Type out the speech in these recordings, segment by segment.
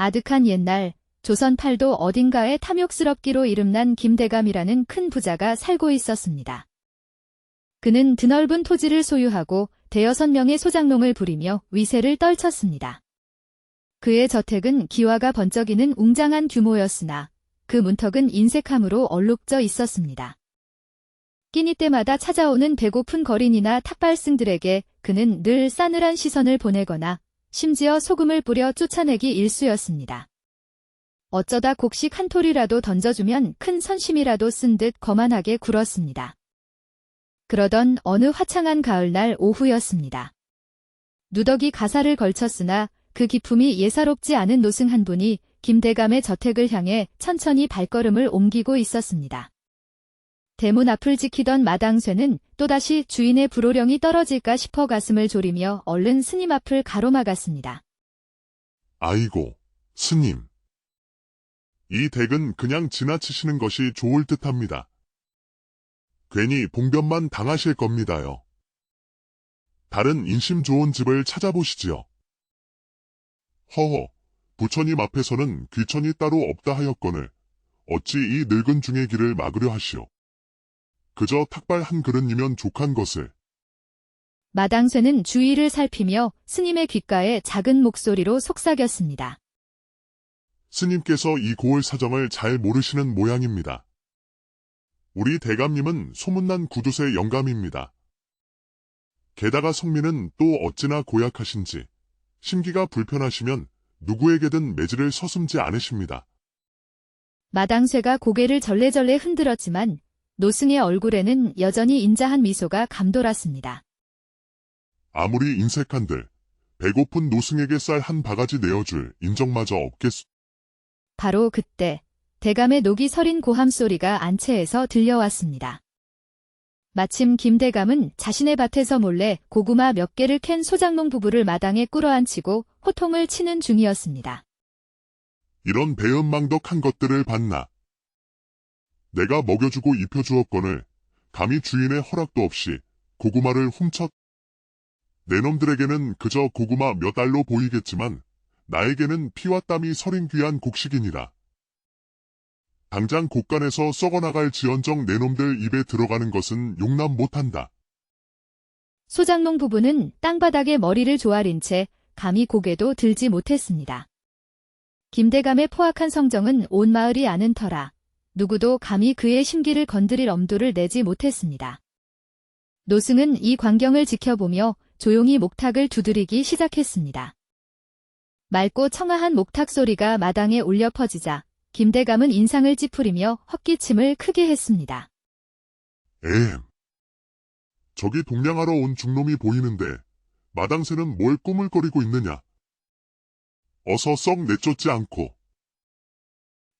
아득한 옛날 조선 팔도 어딘가에 탐욕스럽기로 이름난 김대감이라는 큰 부자가 살고 있었습니다. 그는 드넓은 토지를 소유하고 대여섯 명의 소장농을 부리며 위세를 떨쳤습니다. 그의 저택은 기와가 번쩍이는 웅장한 규모였으나 그 문턱은 인색함으로 얼룩져 있었습니다. 끼니 때마다 찾아오는 배고픈 거린이나 탁발승들에게 그는 늘 싸늘한 시선을 보내거나 심지어 소금을 뿌려 쫓아내기 일쑤였습니다. 어쩌다 곡식 한 톨이라도 던져주면 큰 선심이라도 쓴 듯 거만하게 굴었습니다. 그러던 어느 화창한 가을날 오후였습니다. 누더기 가사를 걸쳤으나 그 기품이 예사롭지 않은 노승 한 분이 김대감의 저택을 향해 천천히 발걸음을 옮기고 있었습니다. 대문 앞을 지키던 마당쇠는 또다시 주인의 불호령이 떨어질까 싶어 가슴을 졸이며 얼른 스님 앞을 가로막았습니다. 아이고, 스님. 이 댁은 그냥 지나치시는 것이 좋을 듯합니다. 괜히 봉변만 당하실 겁니다요. 다른 인심 좋은 집을 찾아보시지요. 허허, 부처님 앞에서는 귀천이 따로 없다 하였거늘 어찌 이 늙은 중의 길을 막으려 하시오. 그저 탁발 한 그릇이면 족한 것을. 마당쇠는 주위를 살피며 스님의 귓가에 작은 목소리로 속삭였습니다. 스님께서 이 고을 사정을 잘 모르시는 모양입니다. 우리 대감님은 소문난 구두쇠 영감입니다. 게다가 성민은 또 어찌나 고약하신지 심기가 불편하시면 누구에게든 매질을 서슴지 않으십니다. 마당쇠가 고개를 절레절레 흔들었지만 노승의 얼굴에는 여전히 인자한 미소가 감돌았습니다. 아무리 인색한들 배고픈 노승에게 쌀 한 바가지 내어줄 인정마저 없겠소. 바로 그때 대감의 녹이 서린 고함 소리가 안채에서 들려왔습니다. 마침 김대감은 자신의 밭에서 몰래 고구마 몇 개를 캔 소장농 부부를 마당에 꿇어앉히고 호통을 치는 중이었습니다. 이런 배은망덕한 것들을 봤나. 내가 먹여주고 입혀주었거늘 감히 주인의 허락도 없이 고구마를 훔쳤. 내 놈들에게는 그저 고구마 몇 알로 보이겠지만 나에게는 피와 땀이 서린 귀한 곡식이니라. 당장 곳간에서 썩어나갈 지언정 내 놈들 입에 들어가는 것은 용납 못한다. 소장농 부부는 땅바닥에 머리를 조아린 채 감히 고개도 들지 못했습니다. 김대감의 포악한 성정은 온 마을이 아는 터라 누구도 감히 그의 심기를 건드릴 엄두를 내지 못했습니다. 노승은 이 광경을 지켜보며 조용히 목탁을 두드리기 시작했습니다. 맑고 청아한 목탁 소리가 마당에 울려 퍼지자 김대감은 인상을 찌푸리며 헛기침을 크게 했습니다. 저기 동냥하러 온 중놈이 보이는데 마당새는 뭘 꾸물거리고 있느냐. 어서 썩 내쫓지 않고.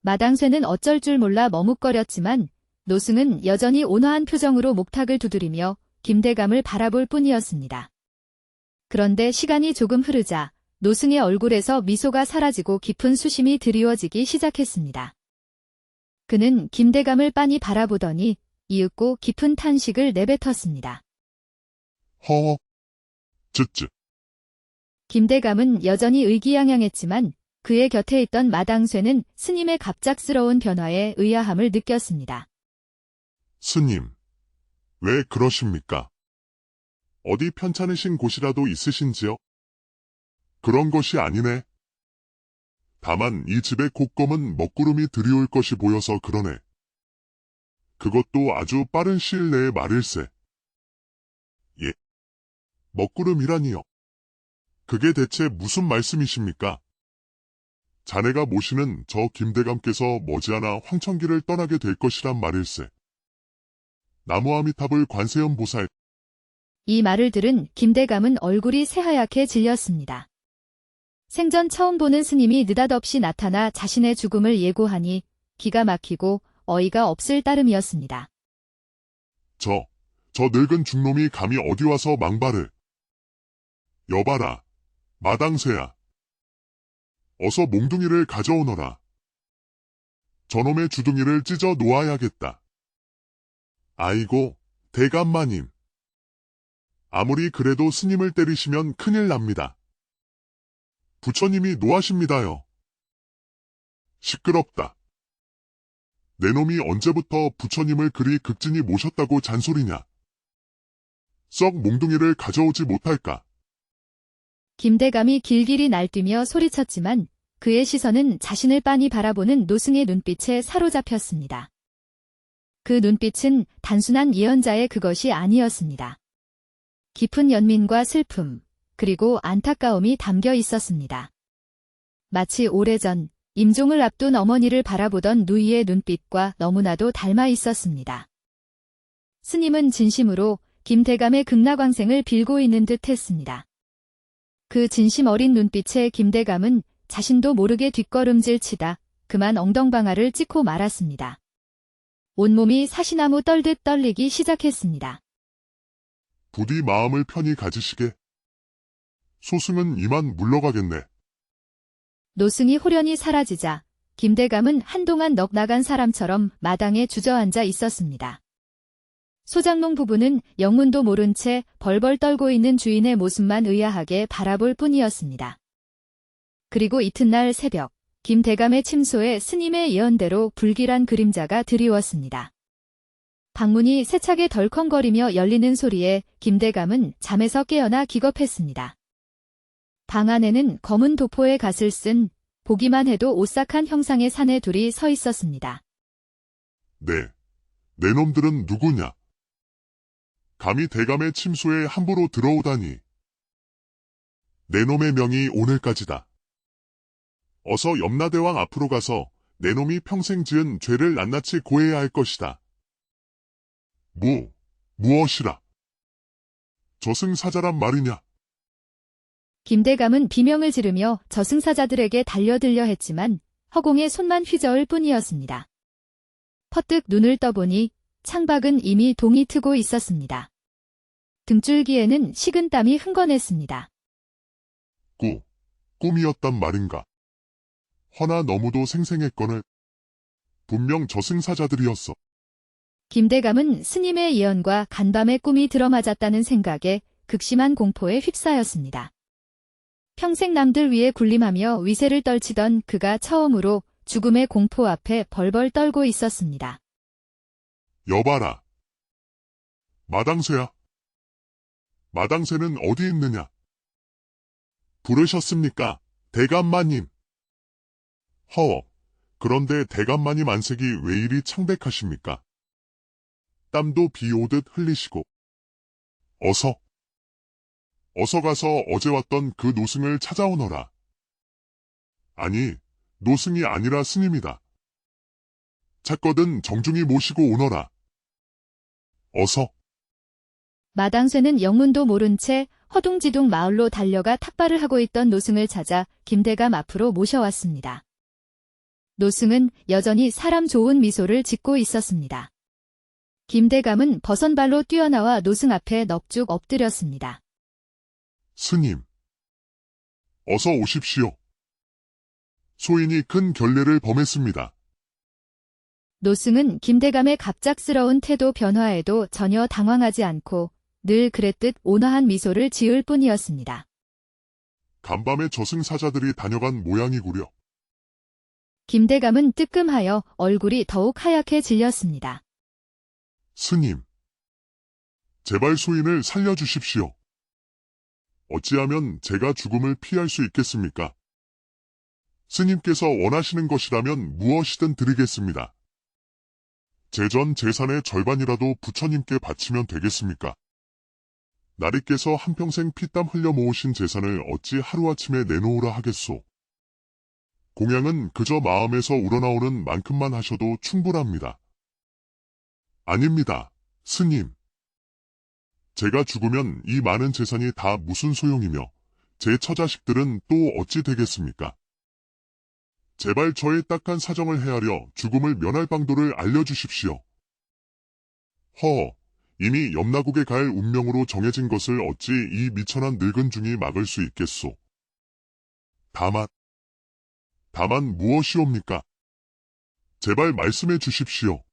마당쇠는 어쩔 줄 몰라 머뭇거렸지만 노승은 여전히 온화한 표정으로 목탁을 두드리며 김대감을 바라볼 뿐이었습니다. 그런데 시간이 조금 흐르자 노승의 얼굴에서 미소가 사라지고 깊은 수심이 드리워지기 시작했습니다. 그는 김대감을 빤히 바라보더니 이윽고 깊은 탄식을 내뱉었습니다. 허, 쯧쯧. 김대감은 여전히 의기양양했지만 그의 곁에 있던 마당쇠는 스님의 갑작스러운 변화에 의아함을 느꼈습니다. 스님, 왜 그러십니까? 어디 편찮으신 곳이라도 있으신지요? 그런 것이 아니네. 다만 이 집의 곶감은 먹구름이 들이올 것이 보여서 그러네. 그것도 아주 빠른 시일 내에 말일세. 예. 먹구름이라니요. 그게 대체 무슨 말씀이십니까? 자네가 모시는 저 김대감께서 머지않아 황천길을 떠나게 될 것이란 말일세. 나무아미탑을 관세음 보살. 이 말을 들은 김대감은 얼굴이 새하얗게 질렸습니다. 생전 처음 보는 스님이 느닷없이 나타나 자신의 죽음을 예고하니 기가 막히고 어이가 없을 따름이었습니다. 저 늙은 중놈이 감히 어디 와서 망발을. 여봐라, 마당새야. 어서 몽둥이를 가져오너라. 저놈의 주둥이를 찢어 놓아야겠다. 아이고, 대감마님. 아무리 그래도 스님을 때리시면 큰일 납니다. 부처님이 노하십니다요. 시끄럽다. 내 놈이 언제부터 부처님을 그리 극진히 모셨다고 잔소리냐. 썩 몽둥이를 가져오지 못할까. 김대감이 길길이 날뛰며 소리쳤지만 그의 시선은 자신을 빤히 바라보는 노승의 눈빛에 사로잡혔습니다. 그 눈빛은 단순한 예언자의 그것이 아니었습니다. 깊은 연민과 슬픔, 그리고 안타까움이 담겨 있었습니다. 마치 오래전 임종을 앞둔 어머니를 바라보던 누이의 눈빛과 너무나도 닮아 있었습니다. 스님은 진심으로 김대감의 극락왕생을 빌고 있는 듯 했습니다. 그 진심 어린 눈빛에 김대감은 자신도 모르게 뒷걸음질 치다 그만 엉덩방아를 찍고 말았습니다. 온몸이 사시나무 떨듯 떨리기 시작했습니다. 부디 마음을 편히 가지시게. 소승은 이만 물러가겠네. 노승이 호련히 사라지자 김대감은 한동안 넋 나간 사람처럼 마당에 주저앉아 있었습니다. 소장농 부부는 영문도 모른 채 벌벌 떨고 있는 주인의 모습만 의아하게 바라볼 뿐이었습니다. 그리고 이튿날 새벽, 김대감의 침소에 스님의 예언대로 불길한 그림자가 드리웠습니다. 방문이 세차게 덜컹거리며 열리는 소리에 김대감은 잠에서 깨어나 기겁했습니다. 방 안에는 검은 도포에 갓을 쓴 보기만 해도 오싹한 형상의 사내 둘이 서 있었습니다. 네, 내 놈들은 누구냐? 감히 대감의 침소에 함부로 들어오다니. 내 놈의 명이 오늘까지다. 어서 염라대왕 앞으로 가서 내 놈이 평생 지은 죄를 낱낱이 고해야 할 것이다. 무엇이라? 저승사자란 말이냐? 김대감은 비명을 지르며 저승사자들에게 달려들려 했지만 허공에 손만 휘저을 뿐이었습니다. 퍼뜩 눈을 떠보니 창밖은 이미 동이 트고 있었습니다. 등줄기에는 식은 땀이 흥건했습니다. 꿈이었단 말인가? 허나 너무도 생생했거늘. 분명 저승사자들이었어. 김대감은 스님의 예언과 간밤의 꿈이 들어맞았다는 생각에 극심한 공포에 휩싸였습니다. 평생 남들 위에 군림하며 위세를 떨치던 그가 처음으로 죽음의 공포 앞에 벌벌 떨고 있었습니다. 여봐라. 마당새야. 마당새는 어디 있느냐? 부르셨습니까, 대감마님? 그런데 대감마님 안색이 왜 이리 창백하십니까? 땀도 비 오듯 흘리시고. 어서 가서 어제 왔던 그 노승을 찾아오너라. 아니, 노승이 아니라 스님이다. 찾거든 정중히 모시고 오너라. 어서. 마당쇠는 영문도 모른 채 허둥지둥 마을로 달려가 탁발을 하고 있던 노승을 찾아 김대감 앞으로 모셔왔습니다. 노승은 여전히 사람 좋은 미소를 짓고 있었습니다. 김대감은 버선발로 뛰어나와 노승 앞에 넋죽 엎드렸습니다. 스님. 어서 오십시오. 소인이 큰 결례를 범했습니다. 노승은 김대감의 갑작스러운 태도 변화에도 전혀 당황하지 않고 늘 그랬듯 온화한 미소를 지을 뿐이었습니다. 간밤에 저승사자들이 다녀간 모양이구려. 김대감은 뜨끔하여 얼굴이 더욱 하얗게 질렸습니다. 스님. 제발 소인을 살려주십시오. 어찌하면 제가 죽음을 피할 수 있겠습니까? 스님께서 원하시는 것이라면 무엇이든 드리겠습니다. 제전 재산의 절반이라도 부처님께 바치면 되겠습니까? 나리께서 한평생 피땀 흘려 모으신 재산을 어찌 하루아침에 내놓으라 하겠소. 공양은 그저 마음에서 우러나오는 만큼만 하셔도 충분합니다. 아닙니다, 스님. 제가 죽으면 이 많은 재산이 다 무슨 소용이며 제 처자식들은 또 어찌 되겠습니까? 제발 저의 딱한 사정을 헤아려 죽음을 면할 방도를 알려주십시오. 이미 염라국에 갈 운명으로 정해진 것을 어찌 이 미천한 늙은 중이 막을 수 있겠소. 다만 무엇이옵니까? 제발 말씀해 주십시오.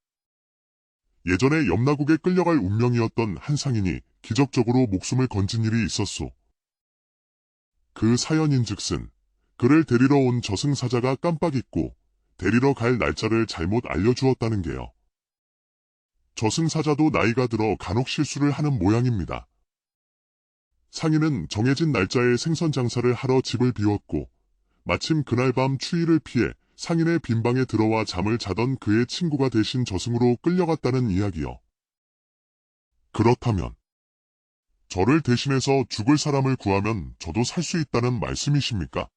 예전에 염라국에 끌려갈 운명이었던 한 상인이 기적적으로 목숨을 건진 일이 있었소. 그 사연인즉슨 그를 데리러 온 저승사자가 깜빡 잊고 데리러 갈 날짜를 잘못 알려주었다는 게요. 저승사자도 나이가 들어 간혹 실수를 하는 모양입니다. 상인은 정해진 날짜에 생선 장사를 하러 집을 비웠고 마침 그날 밤 추위를 피해 상인의 빈방에 들어와 잠을 자던 그의 친구가 대신 저승으로 끌려갔다는 이야기요. 그렇다면 저를 대신해서 죽을 사람을 구하면 저도 살 수 있다는 말씀이십니까?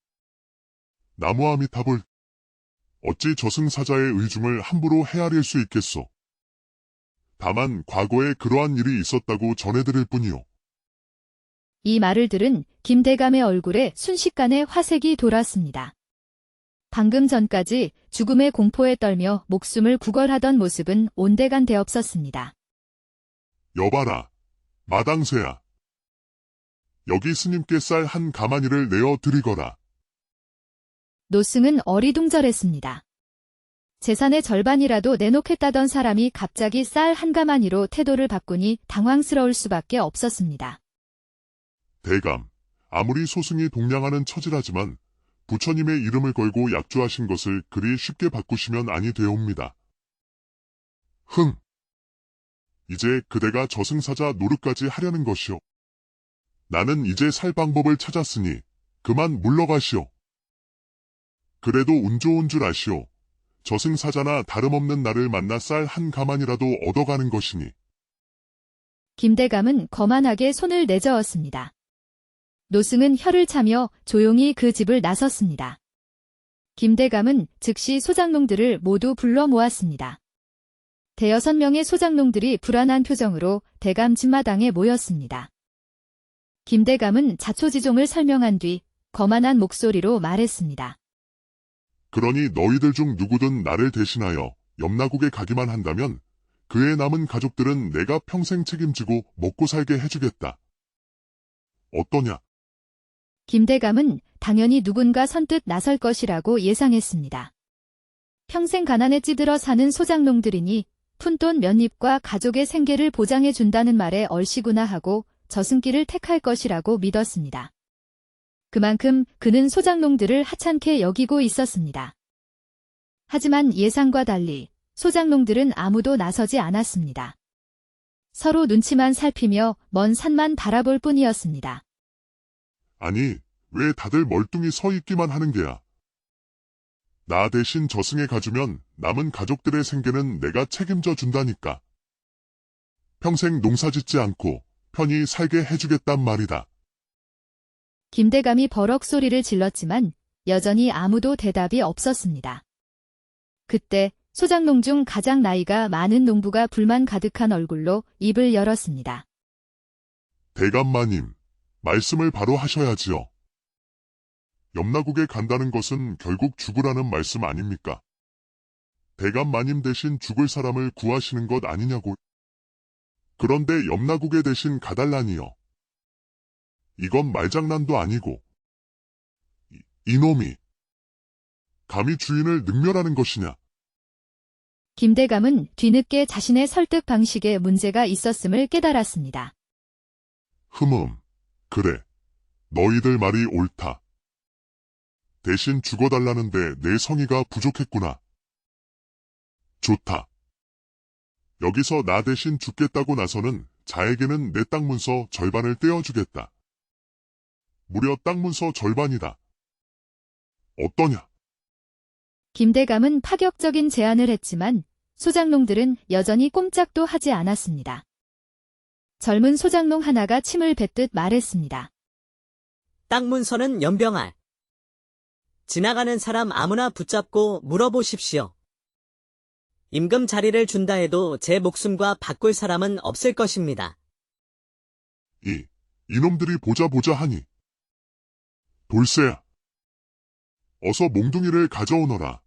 나무아미타불. 어찌 저승사자의 의중을 함부로 헤아릴 수 있겠소. 다만 과거에 그러한 일이 있었다고 전해드릴 뿐이요. 이 말을 들은 김대감의 얼굴에 순식간에 화색이 돌았습니다. 방금 전까지 죽음의 공포에 떨며 목숨을 구걸하던 모습은 온데간데 없었습니다. 여봐라, 마당새야. 여기 스님께 쌀 한 가마니를 내어 드리거라. 노승은 어리둥절했습니다. 재산의 절반이라도 내놓겠다던 사람이 갑자기 쌀 한 가마니로 태도를 바꾸니 당황스러울 수밖에 없었습니다. 대감, 아무리 소승이 동량하는 처지라지만 부처님의 이름을 걸고 약조하신 것을 그리 쉽게 바꾸시면 아니 되옵니다. 흥! 이제 그대가 저승사자 노릇까지 하려는 것이오. 나는 이제 살 방법을 찾았으니 그만 물러가시오. 그래도 운 좋은 줄 아시오. 저승사자나 다름없는 나를 만나 쌀 한 가마니라도 얻어가는 것이니. 김대감은 거만하게 손을 내저었습니다. 노승은 혀를 차며 조용히 그 집을 나섰습니다. 김대감은 즉시 소장농들을 모두 불러 모았습니다. 6명의 소장농들이 불안한 표정으로 대감 집마당에 모였습니다. 김대감은 자초지종을 설명한 뒤 거만한 목소리로 말했습니다. 그러니 너희들 중 누구든 나를 대신하여 염라국에 가기만 한다면 그의 남은 가족들은 내가 평생 책임지고 먹고 살게 해주겠다. 어떠냐? 김대감은 당연히 누군가 선뜻 나설 것이라고 예상했습니다. 평생 가난에 찌들어 사는 소장농들이니 푼돈 몇 입과 가족의 생계를 보장해준다는 말에 얼씨구나 하고 저승길을 택할 것이라고 믿었습니다. 그만큼 그는 소장농들을 하찮게 여기고 있었습니다. 하지만 예상과 달리 소장농들은 아무도 나서지 않았습니다. 서로 눈치만 살피며 먼 산만 바라볼 뿐이었습니다. 아니, 왜 다들 멀뚱히 서 있기만 하는 게야? 나 대신 저승에 가주면 남은 가족들의 생계는 내가 책임져 준다니까. 평생 농사짓지 않고 편히 살게 해주겠단 말이다. 김대감이 버럭 소리를 질렀지만 여전히 아무도 대답이 없었습니다. 그때 소장농 중 가장 나이가 많은 농부가 불만 가득한 얼굴로 입을 열었습니다. 대감마님, 말씀을 바로 하셔야지요. 염라국에 간다는 것은 결국 죽으라는 말씀 아닙니까? 대감마님 대신 죽을 사람을 구하시는 것 아니냐고. 그런데 염라국에 대신 가달라니요. 이건 말장난도 아니고. 이놈이 감히 주인을 능멸하는 것이냐? 김대감은 뒤늦게 자신의 설득 방식에 문제가 있었음을 깨달았습니다. 그래. 너희들 말이 옳다. 대신 죽어달라는데 내 성의가 부족했구나. 좋다. 여기서 나 대신 죽겠다고 나서는 자에게는 내 땅 문서 절반을 떼어주겠다. 무려 땅 문서 절반이다. 어떠냐? 김대감은 파격적인 제안을 했지만 소장농들은 여전히 꼼짝도 하지 않았습니다. 젊은 소장농 하나가 침을 뱉듯 말했습니다. 땅 문서는 연병할. 지나가는 사람 아무나 붙잡고 물어보십시오. 임금 자리를 준다 해도 제 목숨과 바꿀 사람은 없을 것입니다. 이놈들이 보자 하니. 돌쇠야. 어서 몽둥이를 가져오너라.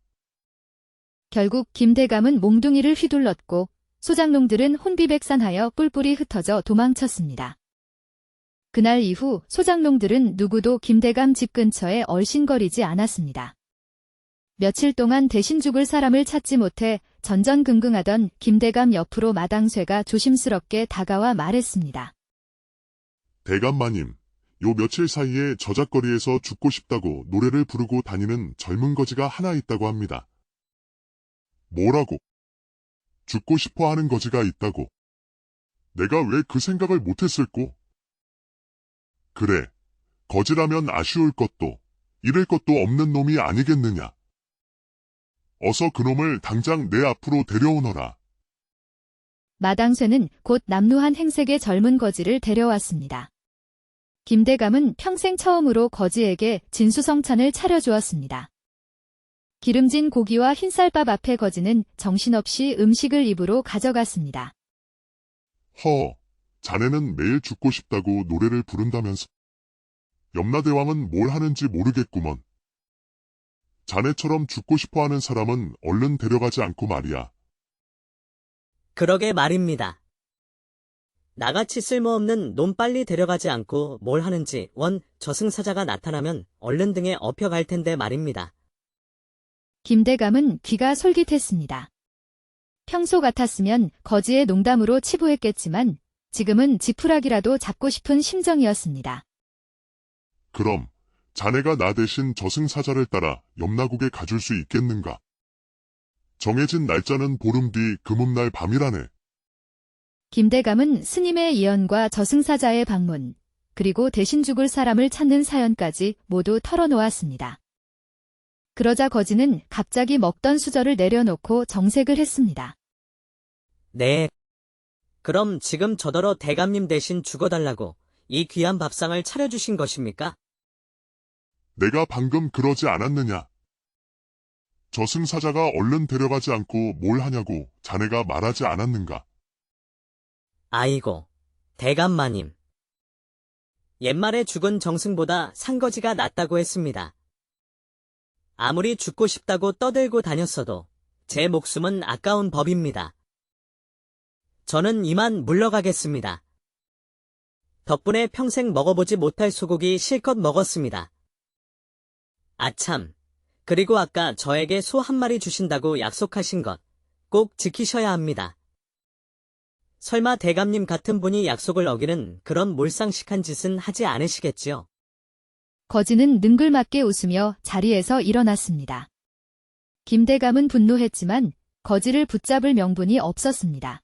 결국 김대감은 몽둥이를 휘둘렀고 소장농들은 혼비백산하여 뿔뿔이 흩어져 도망쳤습니다. 그날 이후 소장농들은 누구도 김대감 집 근처에 얼씬거리지 않았습니다. 며칠 동안 대신 죽을 사람을 찾지 못해 전전긍긍하던 김대감 옆으로 마당쇠가 조심스럽게 다가와 말했습니다. 대감마님, 요 며칠 사이에 저작거리에서 죽고 싶다고 노래를 부르고 다니는 젊은 거지가 하나 있다고 합니다. 뭐라고? 죽고 싶어 하는 거지가 있다고. 내가 왜 그 생각을 못했을꼬? 그래, 거지라면 아쉬울 것도, 잃을 것도 없는 놈이 아니겠느냐. 어서 그놈을 당장 내 앞으로 데려오너라. 마당쇠는 곧 남루한 행색의 젊은 거지를 데려왔습니다. 김대감은 평생 처음으로 거지에게 진수성찬을 차려주었습니다. 기름진 고기와 흰쌀밥 앞에 거지는 정신없이 음식을 입으로 가져갔습니다. 자네는 매일 죽고 싶다고 노래를 부른다면서. 염라대왕은 뭘 하는지 모르겠구먼. 자네처럼 죽고 싶어하는 사람은 얼른 데려가지 않고 말이야. 그러게 말입니다. 나같이 쓸모없는 놈 빨리 데려가지 않고 뭘 하는지 저승사자가 나타나면 얼른 등에 업혀갈 텐데 말입니다. 김대감은 귀가 솔깃했습니다. 평소 같았으면 거지의 농담으로 치부했겠지만 지금은 지푸라기라도 잡고 싶은 심정이었습니다. 그럼 자네가 나 대신 저승사자를 따라 염라국에 가줄 수 있겠는가? 정해진 날짜는 보름 뒤 금음날 밤이라네. 김대감은 스님의 예언과 저승사자의 방문, 그리고 대신 죽을 사람을 찾는 사연까지 모두 털어놓았습니다. 그러자 거지는 갑자기 먹던 수저를 내려놓고 정색을 했습니다. 네. 그럼 지금 저더러 대감님 대신 죽어달라고 이 귀한 밥상을 차려주신 것입니까? 내가 방금 그러지 않았느냐? 저승사자가 얼른 데려가지 않고 뭘 하냐고 자네가 말하지 않았는가? 아이고, 대감마님. 옛말에 죽은 정승보다 산거지가 낫다고 했습니다. 아무리 죽고 싶다고 떠들고 다녔어도 제 목숨은 아까운 법입니다. 저는 이만 물러가겠습니다. 덕분에 평생 먹어보지 못할 소고기 실컷 먹었습니다. 아참, 그리고 아까 저에게 소 한 마리 주신다고 약속하신 것 꼭 지키셔야 합니다. 설마 대감님 같은 분이 약속을 어기는 그런 몰상식한 짓은 하지 않으시겠지요? 거지는 능글맞게 웃으며 자리에서 일어났습니다. 김대감은 분노했지만 거지를 붙잡을 명분이 없었습니다.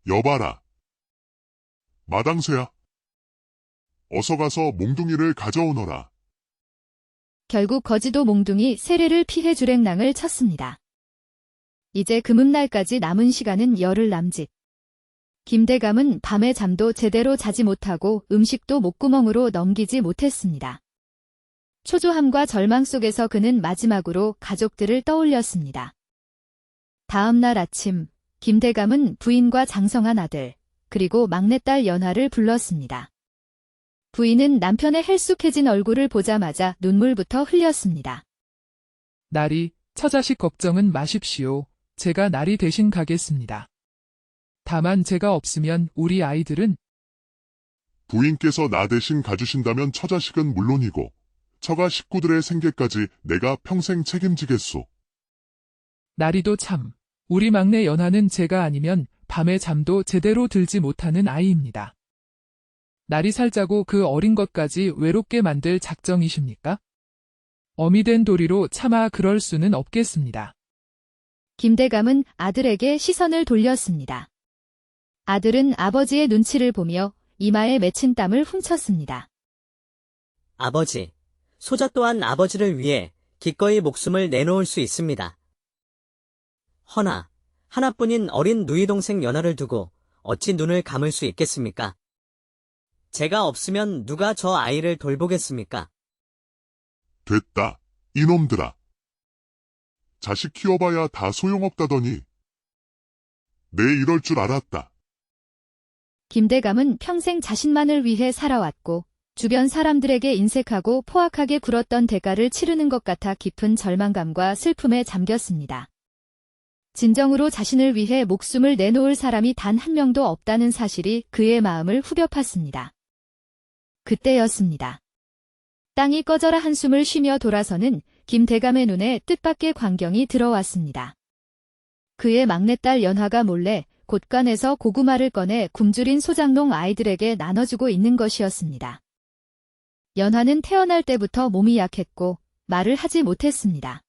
여봐라. 마당쇠야. 어서 가서 몽둥이를 가져오너라. 결국 거지도 몽둥이 세례를 피해 주랭랑을 쳤습니다. 이제 금음날까지 남은 시간은 열흘 남짓. 김대감은 밤에 잠도 제대로 자지 못하고 음식도 목구멍으로 넘기지 못했습니다. 초조함과 절망 속에서 그는 마지막으로 가족들을 떠올렸습니다. 다음 날 아침, 김대감은 부인과 장성한 아들, 그리고 막내딸 연화를 불렀습니다. 부인은 남편의 헬쑥해진 얼굴을 보자마자 눈물부터 흘렸습니다. 나리, 처자식 걱정은 마십시오. 제가 나리 대신 가겠습니다. 다만 제가 없으면 우리 아이들은 부인께서 나 대신 가주신다면 처자식은 물론이고 처가 식구들의 생계까지 내가 평생 책임지겠소. 나리도 참, 우리 막내 연하는 제가 아니면 밤에 잠도 제대로 들지 못하는 아이입니다. 나리 살자고 그 어린 것까지 외롭게 만들 작정이십니까? 어미 된 도리로 차마 그럴 수는 없겠습니다. 김대감은 아들에게 시선을 돌렸습니다. 아들은 아버지의 눈치를 보며 이마에 맺힌 땀을 훔쳤습니다. 아버지, 소자 또한 아버지를 위해 기꺼이 목숨을 내놓을 수 있습니다. 허나, 하나뿐인 어린 누이 동생 연하를 두고 어찌 눈을 감을 수 있겠습니까? 제가 없으면 누가 저 아이를 돌보겠습니까? 됐다, 이놈들아. 자식 키워봐야 다 소용없다더니. 내 이럴 줄 알았다. 김대감은 평생 자신만을 위해 살아왔고 주변 사람들에게 인색하고 포악하게 굴었던 대가를 치르는 것 같아 깊은 절망감과 슬픔에 잠겼습니다. 진정으로 자신을 위해 목숨을 내놓을 사람이 단 한 명도 없다는 사실이 그의 마음을 후벼 팠습니다. 그때였습니다. 땅이 꺼져라 한숨을 쉬며 돌아서는 김대감의 눈에 뜻밖의 광경이 들어왔습니다. 그의 막내딸 연화가 몰래 곳간에서 고구마를 꺼내 굶주린 소장농 아이들에게 나눠주고 있는 것이었습니다. 연화는 태어날 때부터 몸이 약했고 말을 하지 못했습니다.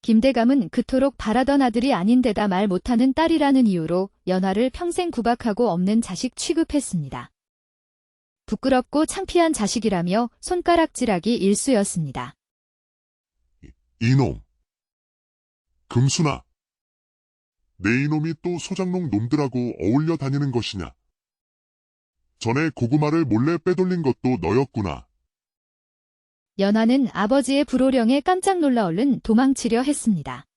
김대감은 그토록 바라던 아들이 아닌데다 말 못하는 딸이라는 이유로 연화를 평생 구박하고 없는 자식 취급했습니다. 부끄럽고 창피한 자식이라며 손가락질하기 일쑤였습니다. 이놈. 금순아. 내 이놈이 또 소장농 놈들하고 어울려 다니는 것이냐. 전에 고구마를 몰래 빼돌린 것도 너였구나. 연화는 아버지의 불호령에 깜짝 놀라 얼른 도망치려 했습니다.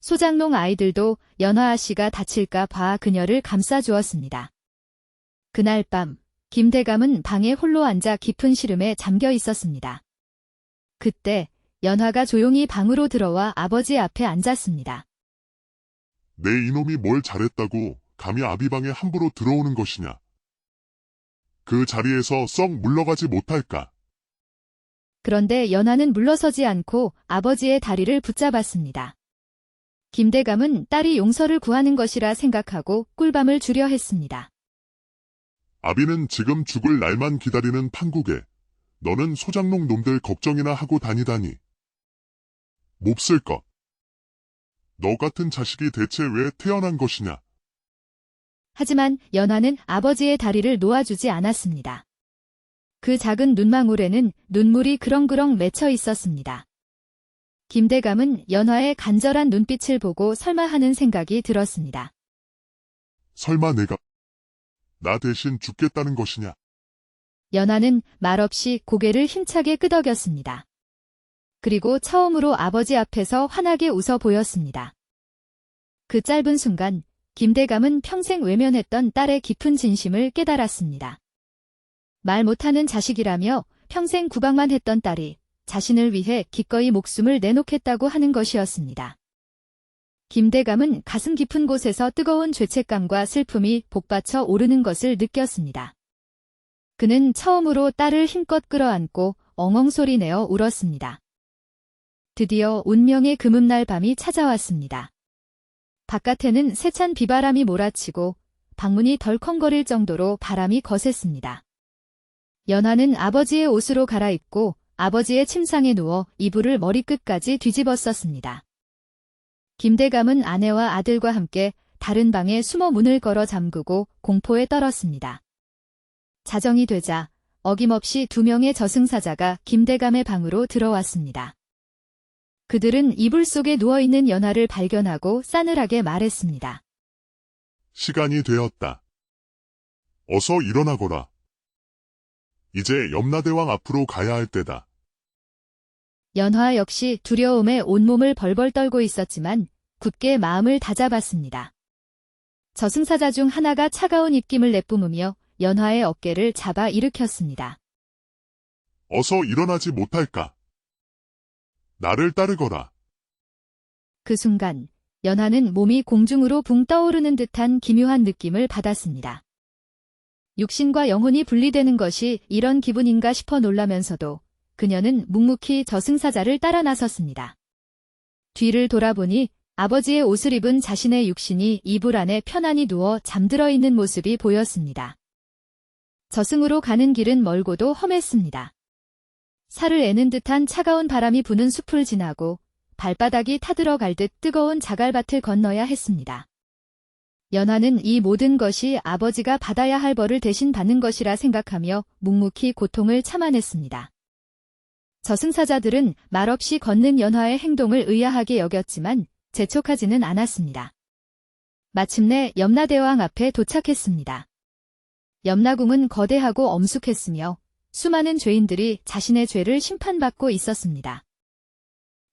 소장농 아이들도 연화 씨가 다칠까 봐 그녀를 감싸주었습니다. 그날 밤 김대감은 방에 홀로 앉아 깊은 시름에 잠겨 있었습니다. 그때 연화가 조용히 방으로 들어와 아버지 앞에 앉았습니다. 내 이놈이 뭘 잘했다고 감히 아비방에 함부로 들어오는 것이냐. 그 자리에서 썩 물러가지 못할까. 그런데 연화는 물러서지 않고 아버지의 다리를 붙잡았습니다. 김대감은 딸이 용서를 구하는 것이라 생각하고 꿀밤을 주려 했습니다. 아비는 지금 죽을 날만 기다리는 판국에 너는 소장농 놈들 걱정이나 하고 다니다니. 몹쓸 것. 너 같은 자식이 대체 왜 태어난 것이냐. 하지만 연화는 아버지의 다리를 놓아주지 않았습니다. 그 작은 눈망울에는 눈물이 그렁그렁 맺혀 있었습니다. 김대감은 연화의 간절한 눈빛을 보고 설마 하는 생각이 들었습니다. 설마 내가 나 대신 죽겠다는 것이냐. 연화는 말없이 고개를 힘차게 끄덕였습니다. 그리고 처음으로 아버지 앞에서 환하게 웃어 보였습니다. 그 짧은 순간 김대감은 평생 외면했던 딸의 깊은 진심을 깨달았습니다. 말 못하는 자식이라며 평생 구박만 했던 딸이 자신을 위해 기꺼이 목숨을 내놓겠다고 하는 것이었습니다. 김대감은 가슴 깊은 곳에서 뜨거운 죄책감과 슬픔이 복받쳐 오르는 것을 느꼈습니다. 그는 처음으로 딸을 힘껏 끌어안고 엉엉 소리내어 울었습니다. 드디어 운명의 금음날 밤이 찾아왔습니다. 바깥에는 세찬 비바람이 몰아치고 방문이 덜컹거릴 정도로 바람이 거셌습니다. 연화는 아버지의 옷으로 갈아입고 아버지의 침상에 누워 이불을 머리끝까지 뒤집었었습니다. 김대감은 아내와 아들과 함께 다른 방에 숨어 문을 걸어 잠그고 공포에 떨었습니다. 자정이 되자 어김없이 2명의 저승사자가 김대감의 방으로 들어왔습니다. 그들은 이불 속에 누워있는 연화를 발견하고 싸늘하게 말했습니다. 시간이 되었다. 어서 일어나거라. 이제 염라대왕 앞으로 가야 할 때다. 연화 역시 두려움에 온몸을 벌벌 떨고 있었지만 굳게 마음을 다잡았습니다. 저승사자 중 하나가 차가운 입김을 내뿜으며 연화의 어깨를 잡아 일으켰습니다. 어서 일어나지 못할까. 나를 따르거라. 그 순간 연화는 몸이 공중으로 붕 떠오르는 듯한 기묘한 느낌을 받았습니다. 육신과 영혼이 분리되는 것이 이런 기분인가 싶어 놀라면서도 그녀는 묵묵히 저승사자를 따라 나섰습니다. 뒤를 돌아보니 아버지의 옷을 입은 자신의 육신이 이불 안에 편안히 누워 잠들어 있는 모습이 보였습니다. 저승으로 가는 길은 멀고도 험했습니다. 살을 애는 듯한 차가운 바람이 부는 숲을 지나고 발바닥이 타들어갈 듯 뜨거운 자갈밭을 건너야 했습니다. 연화는 이 모든 것이 아버지가 받아야 할 벌을 대신 받는 것이라 생각하며 묵묵히 고통을 참아냈습니다. 저승사자들은 말없이 걷는 연화의 행동을 의아하게 여겼지만 재촉하지는 않았습니다. 마침내 염라대왕 앞에 도착했습니다. 염라궁은 거대하고 엄숙했으며 수많은 죄인들이 자신의 죄를 심판받고 있었습니다.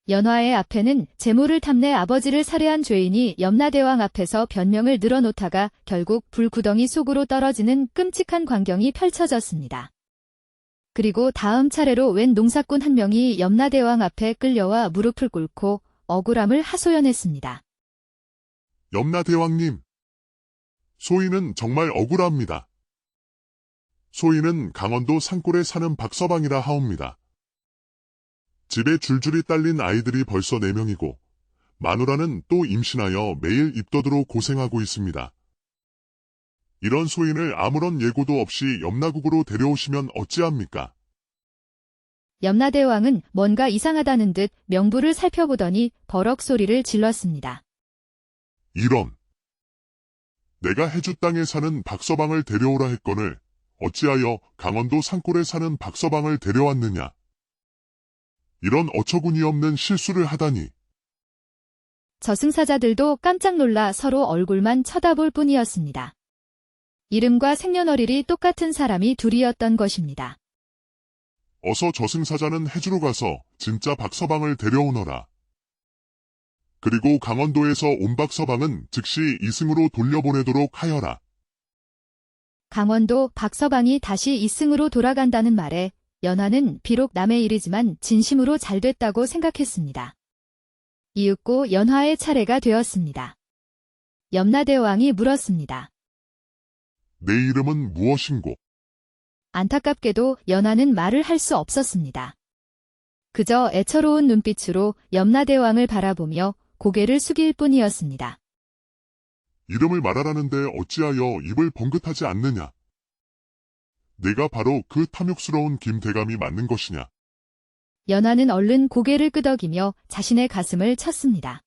연화의 앞에는 재물을 탐내 아버지를 살해한 죄인이 염라대왕 앞에서 변명을 늘어놓다가 결국 불구덩이 속으로 떨어지는 끔찍한 광경이 펼쳐졌습니다. 그리고 다음 차례로 웬 농사꾼 한 명이 염라대왕 앞에 끌려와 무릎을 꿇고 억울함을 하소연했습니다. 염라대왕님. 소인은 정말 억울합니다. 소인은 강원도 산골에 사는 박서방이라 하옵니다. 집에 줄줄이 딸린 아이들이 벌써 4명이고 마누라는 또 임신하여 매일 입덧으로 고생하고 있습니다. 이런 소인을 아무런 예고도 없이 염라국으로 데려오시면 어찌합니까? 염라대왕은 뭔가 이상하다는 듯 명부를 살펴보더니 버럭 소리를 질렀습니다. 이런! 내가 해주 땅에 사는 박서방을 데려오라 했거늘 어찌하여 강원도 산골에 사는 박서방을 데려왔느냐? 이런 어처구니 없는 실수를 하다니. 저승사자들도 깜짝 놀라 서로 얼굴만 쳐다볼 뿐이었습니다. 이름과 생년월일이 똑같은 사람이 둘이었던 것입니다. 어서 저승사자는 해주로 가서 진짜 박서방을 데려오너라. 그리고 강원도에서 온 박서방은 즉시 이승으로 돌려보내도록 하여라. 강원도 박서방이 다시 이승으로 돌아간다는 말에 연하는 비록 남의 일이지만 진심으로 잘 됐다고 생각했습니다. 이윽고 연화의 차례가 되었습니다. 염라대왕이 물었습니다. 내 이름은 무엇인고? 안타깝게도 연하는 말을 할 수 없었습니다. 그저 애처로운 눈빛으로 염라대왕을 바라보며 고개를 숙일 뿐이었습니다. 이름을 말하라는데 어찌하여 입을 번긋하지 않느냐? 내가 바로 그 탐욕스러운 김대감이 맞는 것이냐? 연하는 얼른 고개를 끄덕이며 자신의 가슴을 쳤습니다.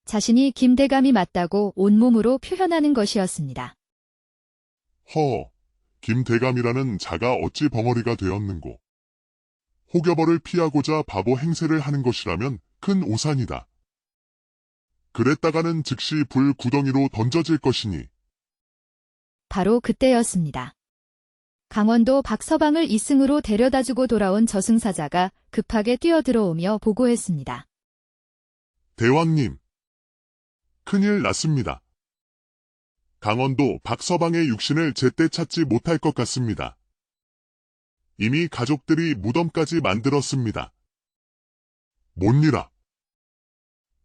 자신이 김대감이 맞다고 온몸으로 표현하는 것이었습니다. 허, 김대감이라는 자가 어찌 벙어리가 되었는고? 혹여벌을 피하고자 바보 행세를 하는 것이라면 큰 오산이다. 그랬다가는 즉시 불 구덩이로 던져질 것이니. 바로 그때였습니다. 강원도 박서방을 이승으로 데려다주고 돌아온 저승사자가 급하게 뛰어들어오며 보고했습니다. 대왕님, 큰일 났습니다. 강원도 박서방의 육신을 제때 찾지 못할 것 같습니다. 이미 가족들이 무덤까지 만들었습니다. 뭔일아?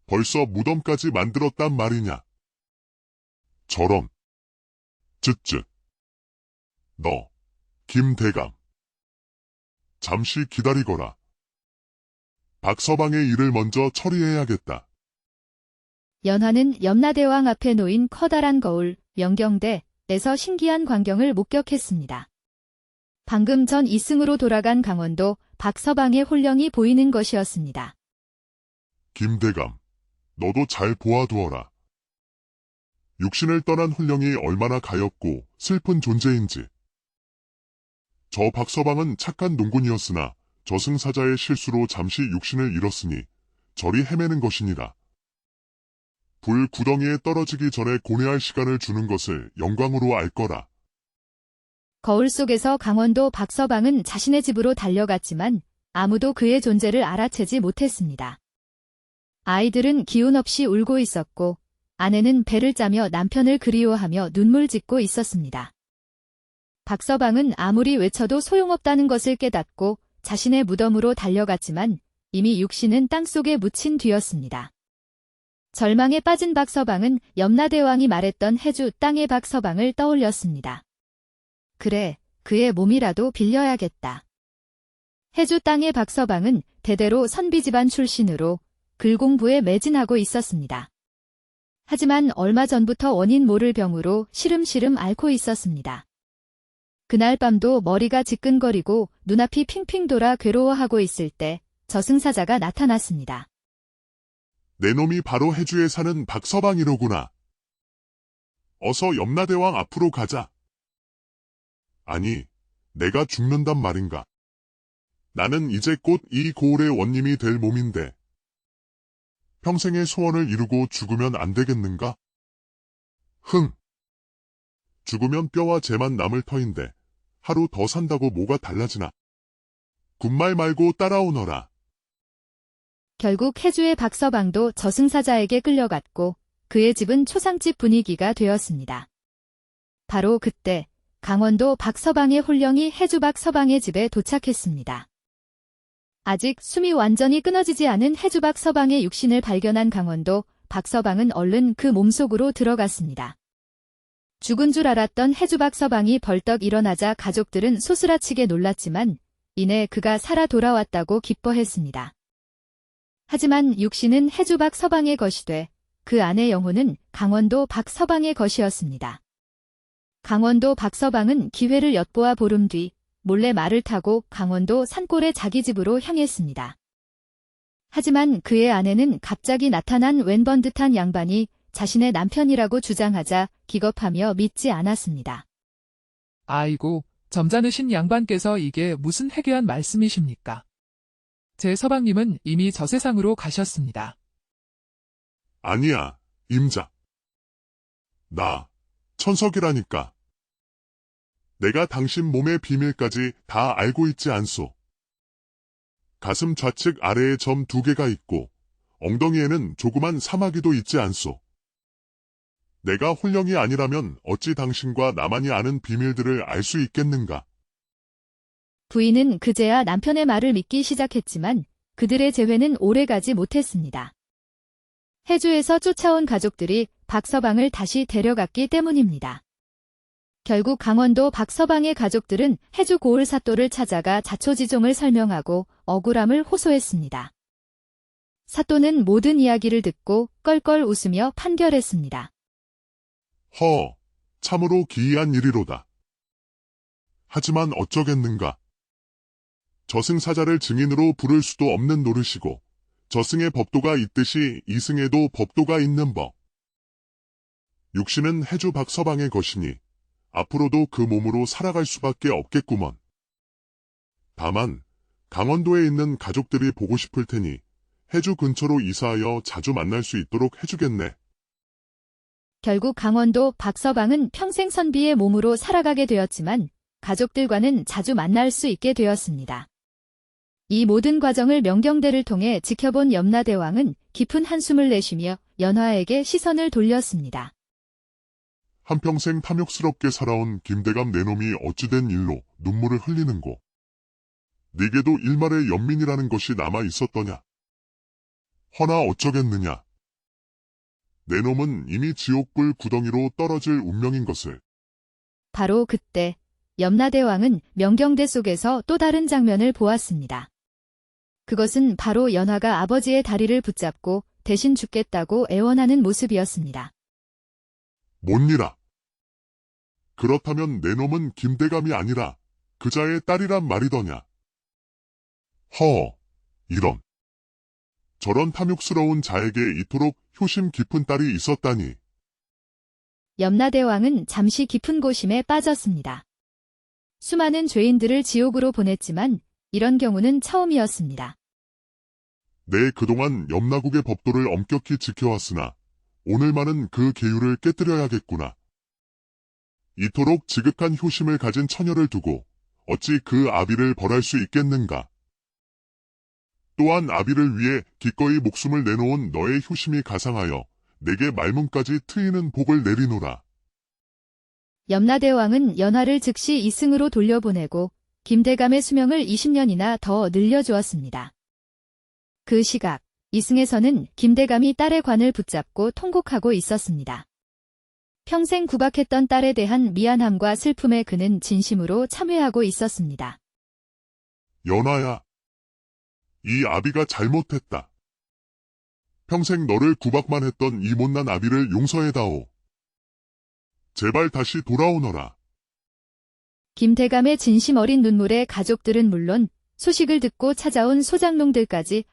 벌써 무덤까지 만들었단 말이냐? 저런. 쯧쯧. 너, 김대감. 잠시 기다리거라. 박서방의 일을 먼저 처리해야겠다. 연하는 염라대왕 앞에 놓인 커다란 거울, 명경대에서 신기한 광경을 목격했습니다. 방금 전 이승으로 돌아간 강원도 박서방의 홀령이 보이는 것이었습니다. 김대감, 너도 잘 보아두어라. 육신을 떠난 홀령이 얼마나 가엾고 슬픈 존재인지. 저 박서방은 착한 농군이었으나 저승사자의 실수로 잠시 육신을 잃었으니 저리 헤매는 것이니라. 불 구덩이에 떨어지기 전에 고뇌할 시간을 주는 것을 영광으로 알 거라. 거울 속에서 강원도 박서방은 자신의 집으로 달려갔지만 아무도 그의 존재를 알아채지 못했습니다. 아이들은 기운 없이 울고 있었고 아내는 배를 짜며 남편을 그리워하며 눈물 짓고 있었습니다. 박서방은 아무리 외쳐도 소용없다는 것을 깨닫고 자신의 무덤으로 달려갔지만 이미 육신은 땅속에 묻힌 뒤였습니다. 절망에 빠진 박서방은 염라대왕이 말했던 해주 땅의 박서방을 떠올렸습니다. 그래, 그의 몸이라도 빌려야겠다. 해주 땅의 박서방은 대대로 선비집안 출신으로 글공부에 매진하고 있었습니다. 하지만 얼마 전부터 원인 모를 병으로 시름시름 앓고 있었습니다. 그날 밤도 머리가 지끈거리고 눈앞이 핑핑 돌아 괴로워하고 있을 때 저승사자가 나타났습니다. 내 놈이 바로 해주에 사는 박서방이로구나. 어서 염라대왕 앞으로 가자. 아니, 내가 죽는단 말인가. 나는 이제 곧 이 고을의 원님이 될 몸인데. 평생의 소원을 이루고 죽으면 안 되겠는가? 흥. 죽으면 뼈와 재만 남을 터인데 하루 더 산다고 뭐가 달라지나. 군말 말고 따라오너라. 결국 해주의 박서방도 저승사자에게 끌려갔고 그의 집은 초상집 분위기가 되었습니다. 바로 그때 강원도 박서방의 홀령이 해주 박서방의 집에 도착했습니다. 아직 숨이 완전히 끊어지지 않은 해주 박서방의 육신을 발견한 강원도 박서방은 얼른 그 몸속으로 들어갔습니다. 죽은 줄 알았던 해주 박서방이 벌떡 일어나자 가족들은 소스라치게 놀랐지만 이내 그가 살아 돌아왔다고 기뻐했습니다. 하지만 육신은 해주 박서방의 것이 돼 그 안의 영혼은 강원도 박서방의 것이었습니다. 강원도 박서방은 기회를 엿보아 보름 뒤 몰래 말을 타고 강원도 산골의 자기 집으로 향했습니다. 하지만 그의 아내는 갑자기 나타난 웬번 듯한 양반이 자신의 남편이라고 주장하자 기겁하며 믿지 않았습니다. 아이고, 점잖으신 양반께서 이게 무슨 해괴한 말씀이십니까? 제 서방님은 이미 저 세상으로 가셨습니다. 아니야, 임자. 나, 천석이라니까. 내가 당신 몸의 비밀까지 다 알고 있지 않소. 가슴 좌측 아래에 점 2개가 있고 엉덩이에는 조그만 사마귀도 있지 않소. 내가 홀령이 아니라면 어찌 당신과 나만이 아는 비밀들을 알 수 있겠는가? 부인은 그제야 남편의 말을 믿기 시작했지만 그들의 재회는 오래가지 못했습니다. 해주에서 쫓아온 가족들이 박서방을 다시 데려갔기 때문입니다. 결국 강원도 박서방의 가족들은 해주 고을 사또를 찾아가 자초지종을 설명하고 억울함을 호소했습니다. 사또는 모든 이야기를 듣고 껄껄 웃으며 판결했습니다. 참으로 기이한 일이로다. 하지만 어쩌겠는가. 저승사자를 증인으로 부를 수도 없는 노릇이고 저승의 법도가 있듯이 이승에도 법도가 있는 법. 육신은 해주 박서방의 것이니 앞으로도 그 몸으로 살아갈 수밖에 없겠구먼. 다만 강원도에 있는 가족들이 보고 싶을 테니 해주 근처로 이사하여 자주 만날 수 있도록 해주겠네. 결국 강원도 박서방은 평생 선비의 몸으로 살아가게 되었지만 가족들과는 자주 만날 수 있게 되었습니다. 이 모든 과정을 명경대를 통해 지켜본 염라대왕은 깊은 한숨을 내쉬며 연화에게 시선을 돌렸습니다. 한평생 탐욕스럽게 살아온 김대감 내놈이 어찌된 일로 눈물을 흘리는고. 네게도 일말의 연민이라는 것이 남아 있었더냐. 허나 어쩌겠느냐. 내놈은 이미 지옥불 구덩이로 떨어질 운명인 것을. 바로 그때 염라대왕은 명경대 속에서 또 다른 장면을 보았습니다. 그것은 바로 연화가 아버지의 다리를 붙잡고 대신 죽겠다고 애원하는 모습이었습니다. 뭔니라. 그렇다면 내놈은 김대감이 아니라 그자의 딸이란 말이더냐. 이런. 저런 탐욕스러운 자에게 이토록 효심 깊은 딸이 있었다니. 염라대왕은 잠시 깊은 고심에 빠졌습니다. 수많은 죄인들을 지옥으로 보냈지만 이런 경우는 처음이었습니다. 내 그동안 염라국의 법도를 엄격히 지켜왔으나 오늘만은 그 계율을 깨뜨려야겠구나. 이토록 지극한 효심을 가진 처녀를 두고 어찌 그 아비를 벌할 수 있겠는가. 또한 아비를 위해 기꺼이 목숨을 내놓은 너의 효심이 가상하여 내게 말문까지 트이는 복을 내리노라. 염라대왕은 연화를 즉시 이승으로 돌려보내고 김대감의 수명을 20년이나 더 늘려주었습니다. 그 시각 이승에서는 김대감이 딸의 관을 붙잡고 통곡하고 있었습니다. 평생 구박했던 딸에 대한 미안함과 슬픔에 그는 진심으로 참회하고 있었습니다. 연화야. 이 아비가 잘못했다. 평생 너를 구박만 했던 이 못난 아비를 용서해다오. 제발 다시 돌아오너라. 김대감의 진심 어린 눈물에 가족들은 물론 소식을 듣고 찾아온 소장농들까지